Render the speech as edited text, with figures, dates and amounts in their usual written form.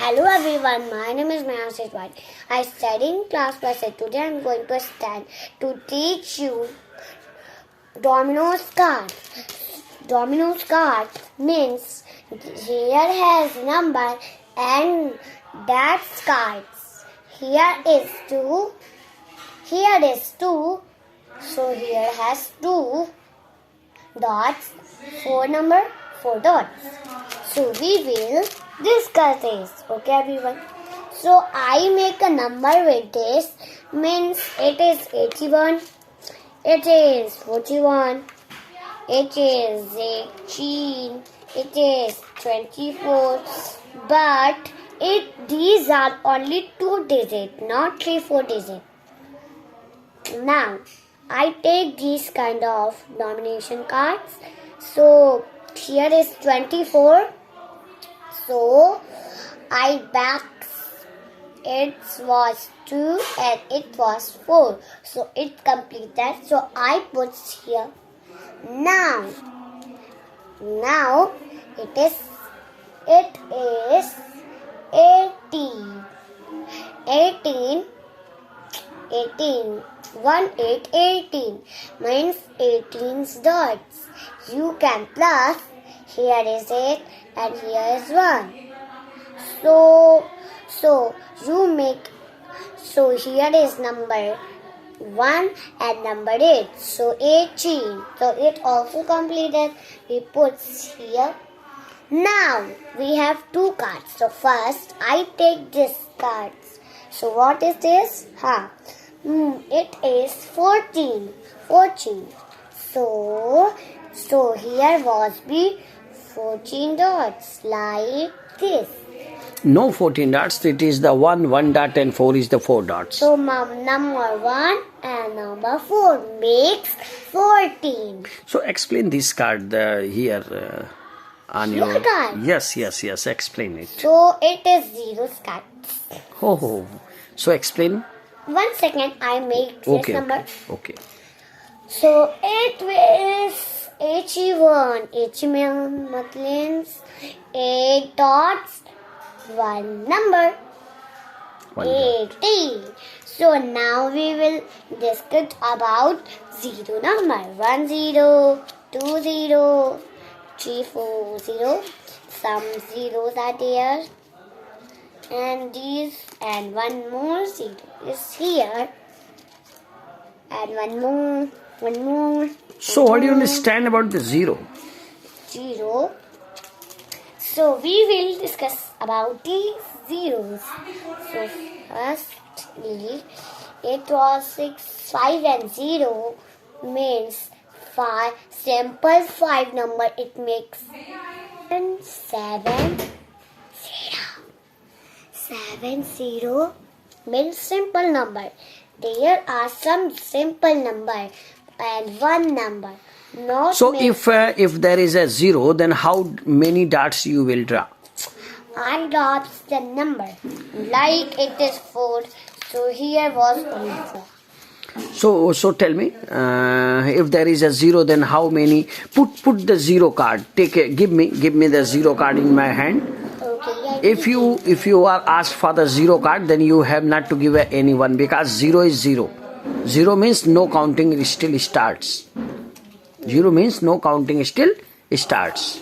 Hello everyone, my name is Mayasej White. I study in class plus 8. Today I am going to stand to teach you Dominos card. Dominos card means here has number and that's cards. Here is 2. Here is 2. So here has 2 dots. 4 number, 4 dots. So we will discuss this. Okay everyone. So I make a number with this. Means it is 81. It is 41. It is 18. It is 24. But these are only 2 digits, not 3-4 digits. Now I take these kind of nomination cards. So here is 24. So I back it was 2 and it was 4. So it completed. So I put here. Now it is 18. 18 means 18 dots. You can plus. Here is 8 and here is 1. So you make. So here is number 1 and number 8. So 18. So it also completed. We put here. Now we have 2 cards. So first I take this cards. So what is this? It is 14. So here was be 14 dots like this. No 14 dots. It is the 1 dot and 4 is the 4 dots. So number 1 and number 4 makes 14. So explain this card here on your card. Yes. Explain it. So it is 0 cards. Oh. So explain. 1 second. I make this number. Okay. So it is 81. 81 means 8 dots. 1 number. 80. So now we will discuss about 0 number. 1 0, 2 0, 3 4 0. Some zeros are there. And these and 1 more 0 is here. And 1 more. So what do you understand about the 0? 0. So we will discuss about these zeros. So firstly, it was 6, 5 and 0 means 5. Simple 5 number it makes 7 0 means simple number. There are some simple number and 1 number. Not so if there is a 0, then how many dots you will draw? I dots the number. Like it is 4. So here was only 4. So tell me, if there is a 0, then how many? Put the 0 card. Give me the 0 card in my hand. Okay. If you are asked for the 0 card, then you have not to give anyone because 0 is 0. 0 means no counting still starts. 0 means no counting still starts.